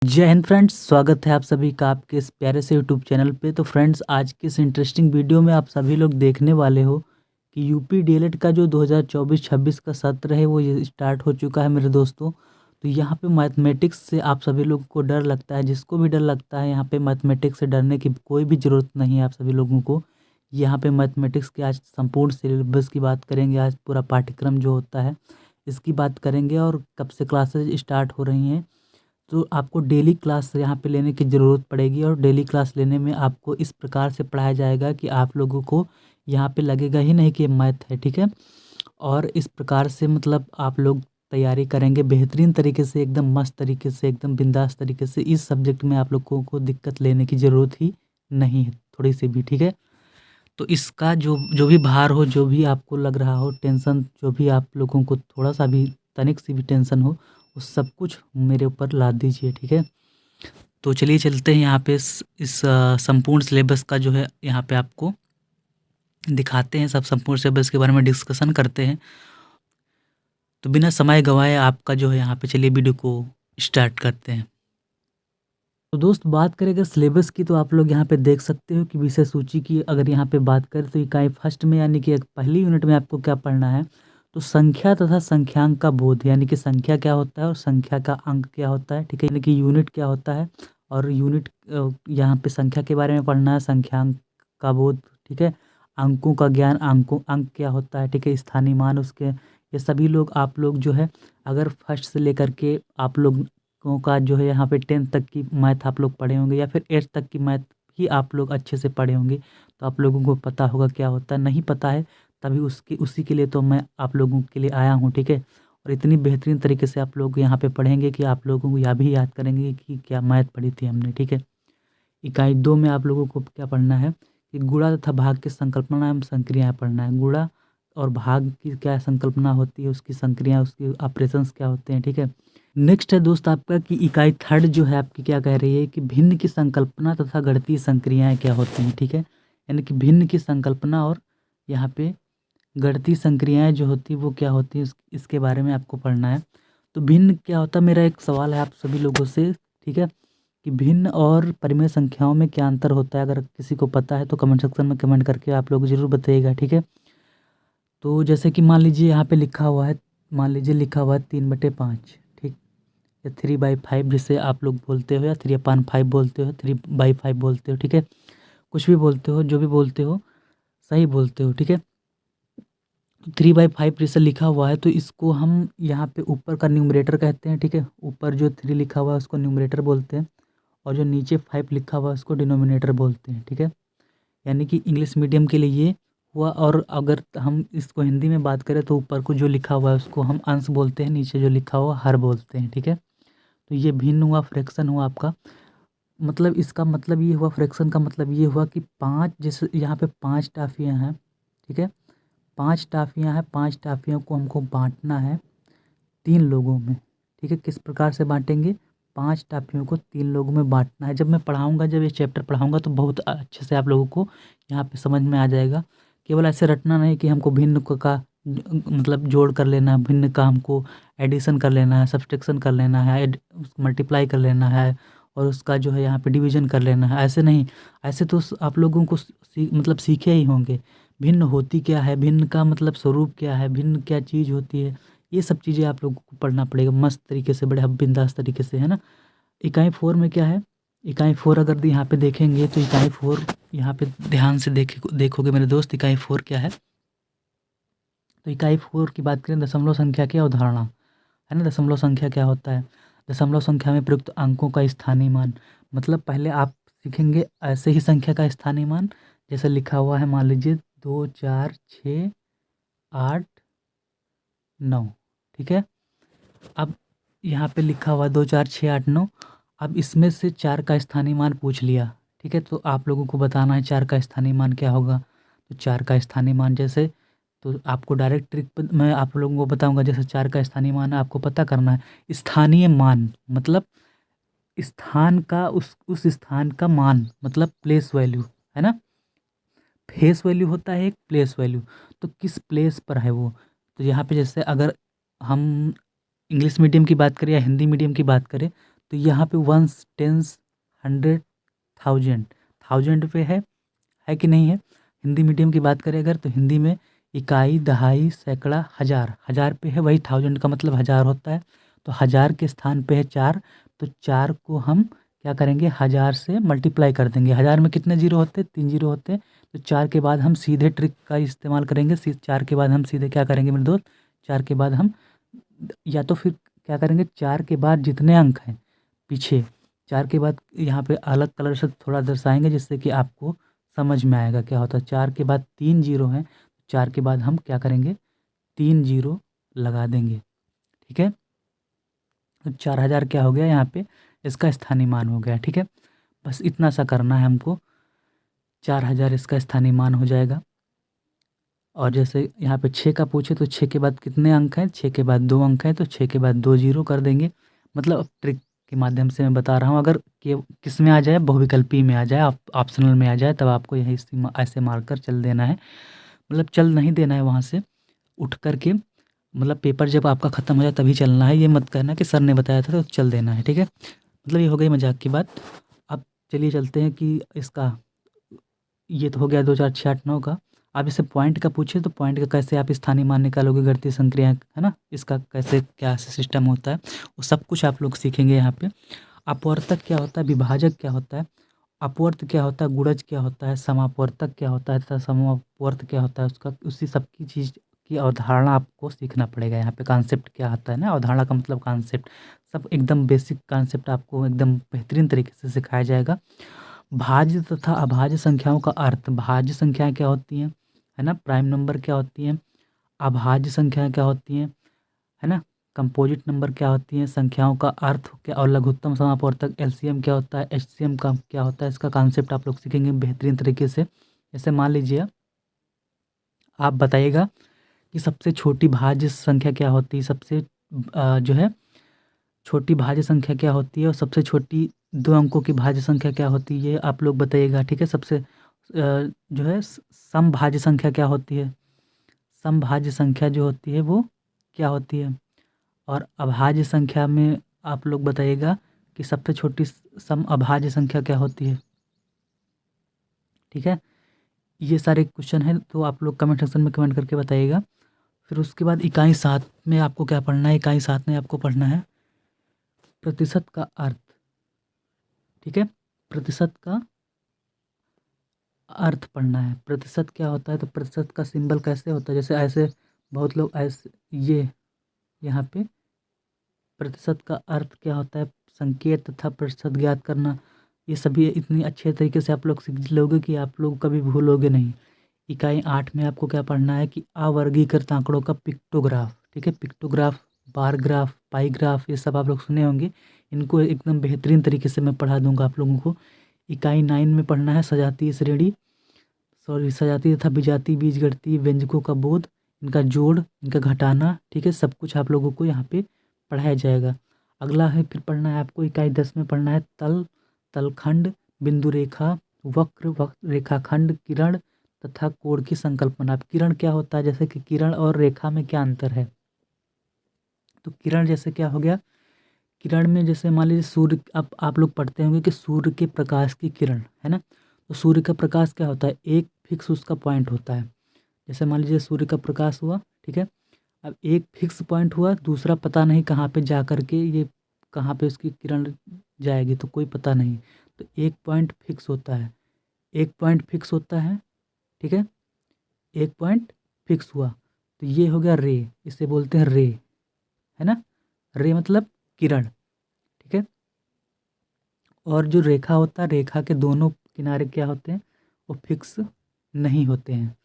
जय हिंद फ्रेंड्स, स्वागत है आप सभी का आपके इस प्यारे से यूट्यूब चैनल पे। तो फ्रेंड्स, आज की इस इंटरेस्टिंग वीडियो में आप सभी लोग देखने वाले हो कि यूपी डीएलएड का जो 2024-26 का सत्र है वो ये स्टार्ट हो चुका है मेरे दोस्तों। तो यहाँ पे मैथमेटिक्स से आप सभी लोगों को डर लगता है, जिसको भी डर लगता है यहाँ पे मैथमेटिक्स से डरने की कोई भी ज़रूरत नहीं है आप सभी लोगों को। यहाँ पे मैथमेटिक्स के आज संपूर्ण सिलेबस की बात करेंगे, आज पूरा पाठ्यक्रम जो होता है इसकी बात करेंगे और कब से क्लासेज स्टार्ट हो रही हैं। तो आपको डेली क्लास यहाँ पे लेने की ज़रूरत पड़ेगी और डेली क्लास लेने में आपको इस प्रकार से पढ़ाया जाएगा कि आप लोगों को यहाँ पे लगेगा ही नहीं कि ये मैथ है, ठीक है। और इस प्रकार से मतलब आप लोग तैयारी करेंगे बेहतरीन तरीके से, एकदम मस्त तरीके से, एकदम बिंदास तरीके से। इस सब्जेक्ट में आप लोगों को दिक्कत लेने की ज़रूरत ही नहीं है थोड़ी सी भी, ठीक है। तो इसका जो जो भी भार हो, जो भी आपको लग रहा हो टेंशन, जो भी आप लोगों को थोड़ा सा भी तनिक सी भी टेंशन हो, वो सब कुछ मेरे ऊपर लाद दीजिए, ठीक है। तो चलिए चलते हैं यहाँ पे इस संपूर्ण सिलेबस का जो है यहाँ पे आपको दिखाते हैं, सब संपूर्ण सिलेबस के बारे में डिस्कशन करते हैं। तो बिना समय गंवाए आपका जो है यहाँ पे चलिए वीडियो को स्टार्ट करते हैं। तो दोस्त, बात करें अगर सिलेबस की, तो आप लोग यहाँ पे देख सकते हो कि विषय सूची की अगर यहाँ पे बात करें तो इकाई फर्स्ट में यानी कि पहली यूनिट में आपको क्या पढ़ना है, तो संख्या तथा संख्यांक का बोध, यानी कि संख्या क्या होता है और संख्या का अंक क्या होता है, ठीक है। यानी कि यूनिट क्या होता है और यूनिट यहाँ पे संख्या के बारे में पढ़ना है, संख्यांक का बोध, ठीक है। अंकों का ज्ञान, अंक क्या होता है, ठीक है, स्थानीय मान उसके, ये सभी लोग आप लोग जो है अगर फर्स्ट से लेकर के आप लोग का जो है यहाँ पे 10th तक की मैथ आप लोग पढ़े होंगे या फिर 8th तक की मैथ ही आप लोग अच्छे से पढ़े होंगे, तो आप लोगों को पता होगा क्या होता है। नहीं पता है तभी उसी के लिए तो मैं आप लोगों के लिए आया हूँ, ठीक है। और इतनी बेहतरीन तरीके से आप लोग यहाँ पे पढ़ेंगे कि आप लोगों को यह भी याद करेंगे कि क्या मैथ पढ़ी थी हमने, ठीक है। इकाई 2 में आप लोगों को क्या पढ़ना है कि गुणा तथा भाग की संकल्पना एवं संक्रियाएँ पढ़ना है। गुणा और भाग की क्या संकल्पना होती है, उसकी संक्रिया, उसके ऑपरेशंस क्या होते हैं, ठीक है। नेक्स्ट है दोस्त आपका कि इकाई थर्ड जो है आपकी क्या कह रही है कि भिन्न की संकल्पना तथा गणितीय संक्रियाएँ क्या होती हैं, ठीक है। यानी कि भिन्न की संकल्पना और यहाँ पे गणितीय संक्रियाएँ जो होती है वो क्या होती है, इसके बारे में आपको पढ़ना है। तो भिन्न क्या होता है, मेरा एक सवाल है आप सभी लोगों से, ठीक है, कि भिन्न और परिमेय संख्याओं में क्या अंतर होता है। अगर किसी को पता है तो कमेंट सेक्शन में कमेंट करके आप लोग ज़रूर बताइएगा, ठीक है। तो जैसे कि मान लीजिए यहाँ पे लिखा हुआ है, मान लीजिए लिखा हुआ है 3/5, ठीक, या 3/5 जिसे आप लोग बोलते हो, या 3/5 बोलते हो, 3/5 बोलते हो, ठीक है। कुछ भी बोलते हो, जो भी बोलते हो सही बोलते हो, ठीक है। 3/5 जैसे लिखा हुआ है तो इसको हम यहाँ पे ऊपर का न्यूमरेटर कहते हैं, ठीक है। ऊपर जो 3 लिखा हुआ है उसको न्यूमरेटर बोलते हैं और जो नीचे 5 लिखा हुआ है उसको डिनोमिनेटर बोलते हैं, ठीक है। यानी कि इंग्लिश मीडियम के लिए ये हुआ। और अगर हम इसको हिंदी में बात करें तो ऊपर को जो लिखा हुआ है उसको हम अंश बोलते हैं, नीचे जो लिखा हुआ हर बोलते हैं, ठीक है। तो ये भिन्न हुआ, फ्रैक्शन हुआ आपका। मतलब इसका मतलब ये हुआ, फ्रैक्शन का मतलब ये हुआ कि 5, जैसे यहाँ पे 5 टाफियाँ हैं, ठीक है। 5 टाफियाँ हैं, 5 टाफियों को हमको बांटना है 3 लोगों में, ठीक है। किस प्रकार से बांटेंगे, 5 टाफियों को 3 लोगों में बांटना है। जब मैं पढ़ाऊँगा, जब ये चैप्टर पढ़ाऊँगा तो बहुत अच्छे से आप लोगों को यहाँ पे समझ में आ जाएगा। केवल ऐसे रटना नहीं कि हमको भिन्न का मतलब जोड़ कर लेना है, भिन्न का हमको एडिशन कर लेना है, सब्सट्रैक्शन कर लेना है, मल्टीप्लाई कर लेना है और उसका जो है यहाँ पे डिवीज़न कर लेना है, ऐसे नहीं। ऐसे तो आप लोगों को मतलब सीखे ही होंगे भिन्न होती क्या है, भिन्न का मतलब स्वरूप क्या है, भिन्न क्या चीज़ होती है, ये सब चीज़ें आप लोगों को पढ़ना पड़ेगा मस्त तरीके से, बड़े बिंदास तरीके से, है ना। इकाई 4 में क्या है, इकाई 4 अगर यहाँ पे देखेंगे तो इकाई 4 यहाँ पे ध्यान से देखोगे मेरे दोस्त, इकाई 4 क्या है। तो इकाई 4 की बात करें, दशमलव संख्या की अवधारणा, है ना। दशमलव संख्या क्या होता है, दशमलव संख्या में प्रयुक्त अंकों का स्थानीय मान। मतलब पहले आप सीखेंगे ऐसे ही संख्या का स्थानीय मान, जैसे लिखा हुआ है, मान लीजिए 2 4 6 8 9, ठीक है। अब यहाँ पे लिखा हुआ 2 4 6 8 9। अब इसमें से 4 का स्थानीय मान पूछ लिया, ठीक है। तो आप लोगों को बताना है 4 का स्थानीय मान क्या होगा। तो 4 का स्थानीय मान जैसे, तो आपको डायरेक्ट ट्रिक मैं आप लोगों को बताऊंगा। जैसे 4 का स्थानीय मान है, आपको पता करना है स्थानीय मान मतलब स्थान का, उस स्थान का मान मतलब प्लेस वैल्यू, है ना। फेस वैल्यू होता है एक, प्लेस वैल्यू, तो किस प्लेस पर है वो। तो यहाँ पे जैसे अगर हम इंग्लिश मीडियम की बात करें या हिंदी मीडियम की बात करें तो यहाँ पे वंस, टेंस, 100, 1000, 1000 पे है कि नहीं है। हिंदी मीडियम की बात करें अगर, तो हिंदी में इकाई, दहाई, सैकड़ा, हज़ार, हज़ार पे है वही 1000 का मतलब हज़ार होता है। तो हज़ार के स्थान पे है 4, तो 4 को हम क्या करेंगे, 1000 से मल्टीप्लाई कर देंगे। 1000 में कितने जीरो होते हैं, 3 जीरो होते हैं। तो 4 के बाद हम सीधे ट्रिक का इस्तेमाल करेंगे। 4 के बाद हम सीधे क्या करेंगे मेरे दोस्त, 4 के बाद हम या तो फिर क्या करेंगे, 4 के बाद जितने अंक हैं पीछे, 4 के बाद यहाँ पे अलग कलर से थोड़ा दर्शाएंगे जिससे कि आपको समझ में आएगा क्या होता है। 4 के बाद 3 जीरो हैं, 4 के बाद हम क्या करेंगे, 3 जीरो लगा देंगे। ठीक है, तो 4000 क्या हो गया यहाँ पे, इसका स्थानीय मान हो गया। ठीक है, बस इतना सा करना है हमको, 4000 इसका स्थानीय मान हो जाएगा। और जैसे यहाँ पे 6 का पूछे तो 6 के बाद कितने अंक हैं, 6 के बाद 2 अंक हैं, तो 6 के बाद 2 जीरो कर देंगे। मतलब ट्रिक के माध्यम से मैं बता रहा हूँ। अगर किस में आ जाए, बहुविकल्पी में आ जाए, ऑप्शनल में आ जाए, तब आपको यही ऐसे मारकर चल देना है। मतलब चल नहीं देना है वहाँ से उठ कर के, मतलब पेपर जब आपका ख़त्म हो जाए तभी चलना है। ये मत कहना कि सर ने बताया था तो चल देना है। ठीक है, मतलब ये हो गई मजाक की बात। अब चलिए चलते हैं कि इसका, ये तो हो गया 2 4 6 8 9 का। आप इससे पॉइंट का पूछे तो पॉइंट का कैसे आप स्थानीय मान निकालोगे, गणितीय संक्रिया है ना, इसका कैसे क्या सिस्टम होता है, वो सब कुछ आप लोग सीखेंगे यहाँ पे। अपवर्तक क्या होता है, विभाजक क्या होता है, अपवर्त क्या होता है, गुणज क्या होता है, समापवर्तक क्या होता है तथा समापवर्त क्या होता है, उसका उसी सब की चीज़ की अवधारणा आपको सीखना पड़ेगा। यहाँ पे कॉन्सेप्ट क्या आता है ना, अवधारणा का मतलब कॉन्सेप्ट, सब एकदम बेसिक कॉन्सेप्ट आपको एकदम बेहतरीन तरीके से सिखाया जाएगा। भाज्य तथा अभाज्य संख्याओं का अर्थ, भाज्य संख्याएं क्या होती हैं, है ना, प्राइम नंबर क्या होती हैं, अभाज्य संख्याएं क्या होती हैं, है ना, कंपोजिट नंबर क्या होती हैं, संख्याओं का अर्थ क्या, और लघुत्तम समापवर्तक एलसीएम क्या होता है, एचसीएम का क्या होता है, इसका कॉन्सेप्ट आप लोग सीखेंगे बेहतरीन तरीके से। जैसे मान लीजिए आप बताइएगा कि सबसे छोटी भाज्य संख्या क्या होती है, सबसे जो है छोटी भाज्य संख्या क्या होती है, और सबसे छोटी 2 अंकों की भाज्य संख्या क्या होती है, ये आप लोग बताइएगा। ठीक है, सबसे जो है समभाज्य संख्या क्या होती है, समभाज्य संख्या जो होती है वो क्या होती है, और अभाज्य संख्या में आप लोग बताइएगा कि सबसे छोटी सम अभाज्य संख्या क्या होती है। ठीक है, ये सारे क्वेश्चन हैं, तो आप लोग कमेंट सेक्शन में कमेंट करके बताइएगा। फिर उसके बाद इकाई 7 में आपको क्या पढ़ना है, इकाई 7 में आपको पढ़ना है प्रतिशत का अर्थ। ठीक है, प्रतिशत का अर्थ पढ़ना है। प्रतिशत क्या होता है, तो प्रतिशत का सिंबल कैसे होता है, जैसे ऐसे बहुत लोग ऐसे, ये यहाँ पे प्रतिशत का अर्थ क्या होता है, संकेत तथा प्रतिशत ज्ञात करना, ये सभी इतनी अच्छे तरीके से आप लोग सीख लोगे कि आप लोग कभी भूलोगे नहीं। इकाई 8 में आपको क्या पढ़ना है कि अवर्गीकृत आंकड़ों का पिक्टोग्राफ। ठीक है, पिक्टोग्राफ, बार ग्राफ, पाई ग्राफ, ये सब आप लोग सुने होंगे, इनको एकदम बेहतरीन तरीके से मैं पढ़ा दूंगा आप लोगों को। इकाई 9 में पढ़ना है सजातीय श्रेणी, सॉरी सजातीय तथा विजातीय बीजगणितीय व्यंजकों का बोध, इनका जोड़, इनका घटाना। ठीक है, सब कुछ आप लोगों को यहाँ पे पढ़ाया जाएगा। अगला है फिर पढ़ना है आपको इकाई 10 में पढ़ना है तल, तलखंड, बिंदु रेखा, वक्र रेखाखंड, किरण तथा कोण की संकल्पना। अब किरण क्या होता है, जैसे कि किरण और रेखा में क्या अंतर है, तो किरण जैसे क्या हो गया, किरण में जैसे मान लीजिए सूर्य, अब आप लोग पढ़ते होंगे कि सूर्य के प्रकाश की किरण, है ना, तो सूर्य का प्रकाश क्या होता है, एक फिक्स उसका पॉइंट होता है। जैसे मान लीजिए सूर्य का प्रकाश हुआ, ठीक है, अब एक फिक्स पॉइंट हुआ, दूसरा पता नहीं कहाँ पे जा कर के ये कहाँ पे उसकी किरण जाएगी, तो कोई पता नहीं। तो एक पॉइंट फिक्स होता है, एक पॉइंट फिक्स होता है। ठीक है, एक पॉइंट फिक्स हुआ, तो ये हो गया रे, इसे बोलते हैं रे, है ना, रे मतलब किरण। ठीक है, और जो रेखा होता है, रेखा के दोनों किनारे क्या होते हैं, वो फिक्स नहीं होते हैं।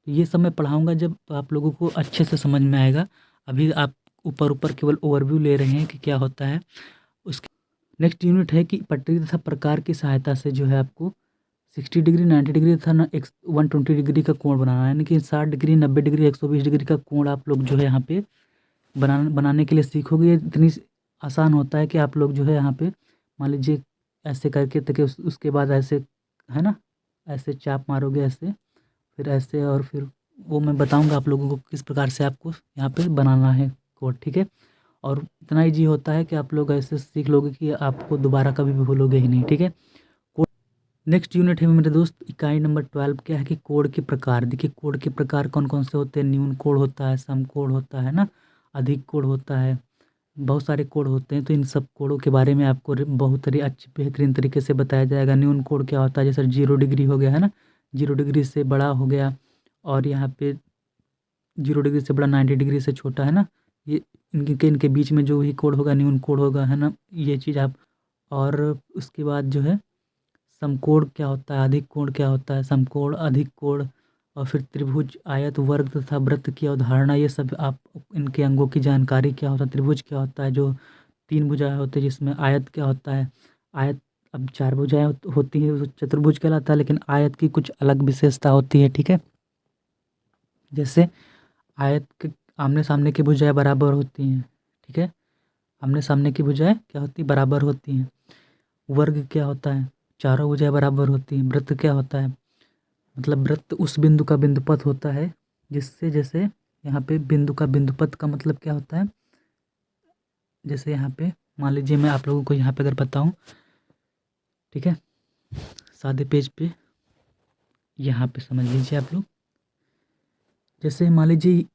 तो ये सब मैं पढ़ाऊँगा जब, तो आप लोगों को अच्छे से समझ में आएगा। अभी आप ऊपर ऊपर केवल ओवरव्यू ले रहे हैं कि क्या होता है। उसके नेक्स्ट यूनिट है कि पटरी तथा प्रकार की सहायता से जो है आपको 60 डिग्री, 90 डिग्री तथा 120 डिग्री का कोण बनाना है, यानी कि 60 डिग्री, 90 डिग्री, 120 डिग्री का कोण आप लोग जो है यहाँ पे बनाने के लिए सीखोगे। ये इतनी आसान होता है कि आप लोग जो है यहाँ पे मान लीजिए ऐसे करके तक उसके बाद ऐसे, है ना, ऐसे चाप मारोगे ऐसे, फिर ऐसे, और फिर वो मैं बताऊंगा आप लोगों को किस प्रकार से आपको यहाँ पे बनाना है कोड। ठीक है, और इतना ईजी होता है कि आप लोग ऐसे सीख लोगे कि आपको दोबारा कभी भी भूलोगे ही नहीं, ठीक है। नेक्स्ट यूनिट है मेरे दोस्त इकाई नंबर 12। क्या है कि कोड के प्रकार। देखिए कोड के प्रकार कौन कौन से होते हैं। न्यून कोड होता है, सम कोड होता है ना, अधिक कोड होता है, बहुत सारे कोड होते हैं। तो इन सब कोडों के बारे में आपको बहुत अच्छी बेहतरीन तरीके से बताया जाएगा। न्यून कोड क्या होता है, जैसे 0 डिग्री हो गया है ना, 0 डिग्री से बड़ा हो गया, और यहाँ पे 0 डिग्री से बड़ा 90 डिग्री से छोटा है ना, ये इनके बीच में जो भी कोड होगा न्यून कोड होगा, है ना, ये चीज़ आप। और उसके बाद जो है समकोण क्या होता है, अधिक कोण क्या होता है, समकोण, अधिक कोण, और फिर त्रिभुज, आयत, वर्ग तथा वृत्त की अवधारणा, ये सब आप इनके अंगों की जानकारी क्या होता है। त्रिभुज क्या होता है, जो 3 भुजाएं होते हैं, जिसमें आयत क्या होता है, आयत अब 4 भुजाएं होती है तो चतुर्भुज कहलाता है, लेकिन आयत की कुछ अलग विशेषता होती है, ठीक है। जैसे आयत के आमने सामने की भुजाएं बराबर होती हैं, ठीक है, आमने सामने की भुजाएं क्या होती बराबर होती हैं। वर्ग क्या होता है, चारों भुजाएं बराबर होती हैं। वृत्त क्या होता है, मतलब वृत्त उस बिंदु का बिंदुपथ होता है जिससे, जैसे यहाँ पे बिंदु का बिंदुपथ का मतलब क्या होता है, जैसे यहाँ पे मान लीजिए मैं आप लोगों को यहाँ पे अगर बताऊँ, ठीक है, सादे पेज पे यहाँ पे समझ लीजिए आप लोग, जैसे मान लीजिए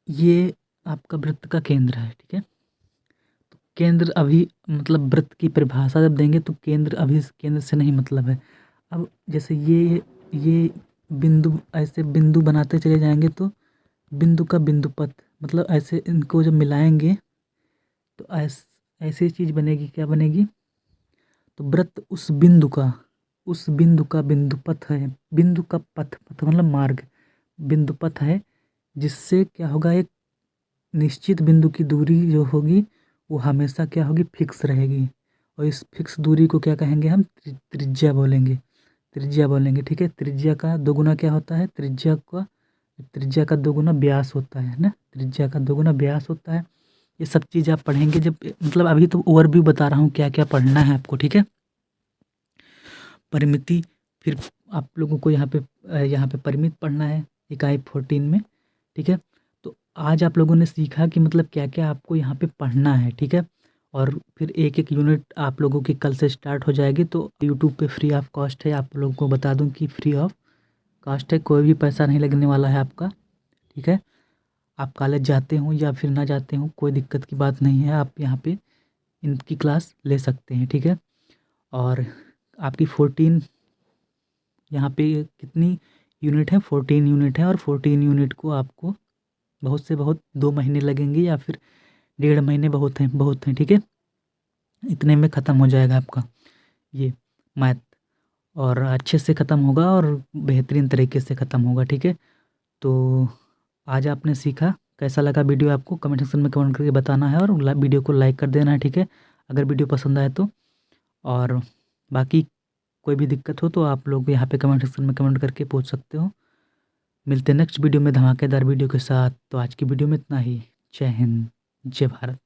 ये आपका वृत्त का केंद्र है, ठीक है। तो केंद्र अभी मतलब वृत्त की परिभाषा जब देंगे तो केंद्र अभी केंद्र से नहीं मतलब है। अब जैसे ये बिंदु, ऐसे बिंदु बनाते चले जाएंगे तो बिंदु का बिंदुपथ, मतलब ऐसे इनको जब मिलाएंगे तो ऐसी चीज़ बनेगी, क्या बनेगी, तो वृत्त उस बिंदु का बिंदुपथ है। बिंदु का पथ मतलब मार्ग, बिंदुपथ है, जिससे क्या होगा, एक निश्चित बिंदु की दूरी जो होगी वो हमेशा क्या होगी, फिक्स रहेगी। और इस फिक्स दूरी को क्या कहेंगे हम, त्रिज्या बोलेंगे, त्रिज्या बोलेंगे, ठीक है। त्रिज्या का दोगुना क्या होता है, त्रिज्या का दोगुना व्यास होता है ना, त्रिज्या का दोगुना व्यास होता है। ये सब चीज़ आप पढ़ेंगे जब, मतलब अभी तो ओवरव्यू बता रहा हूँ क्या क्या पढ़ना है आपको, ठीक है। परिमिति, फिर आप लोगों को यहाँ पे परिमित पढ़ना है इकाई 14 में, ठीक है। तो आज आप लोगों ने सीखा कि मतलब क्या क्या आपको यहाँ पे पढ़ना है, ठीक है। और फिर एक एक यूनिट आप लोगों की कल से स्टार्ट हो जाएगी। तो यूट्यूब पे फ्री ऑफ कॉस्ट है, आप लोगों को बता दूं कि फ्री ऑफ कॉस्ट है, कोई भी पैसा नहीं लगने वाला है आपका, ठीक है। आप कॉलेज जाते हो या फिर ना जाते हो, कोई दिक्कत की बात नहीं है, आप यहाँ पे इनकी क्लास ले सकते हैं, ठीक है। और आपकी 14 यहाँ पे कितनी यूनिट है, 14 यूनिट है, और 14 यूनिट को आपको बहुत से बहुत 2 महीने लगेंगे या फिर 1.5 महीने बहुत हैं, ठीक है। इतने में ख़त्म हो जाएगा आपका ये मैथ, और अच्छे से ख़त्म होगा और बेहतरीन तरीके से ख़त्म होगा, ठीक है। तो आज आपने सीखा, कैसा लगा वीडियो आपको कमेंट सेक्शन में कमेंट करके बताना है, और वीडियो को लाइक कर देना है, ठीक है, अगर वीडियो पसंद आए तो। और बाकी कोई भी दिक्कत हो तो आप लोग यहाँ पे कमेंट सेक्शन में कमेंट करके पूछ सकते हो। मिलते हैं नेक्स्ट वीडियो में धमाकेदार वीडियो के साथ। तो आज की वीडियो में इतना ही। जय हिंद, जय भारत।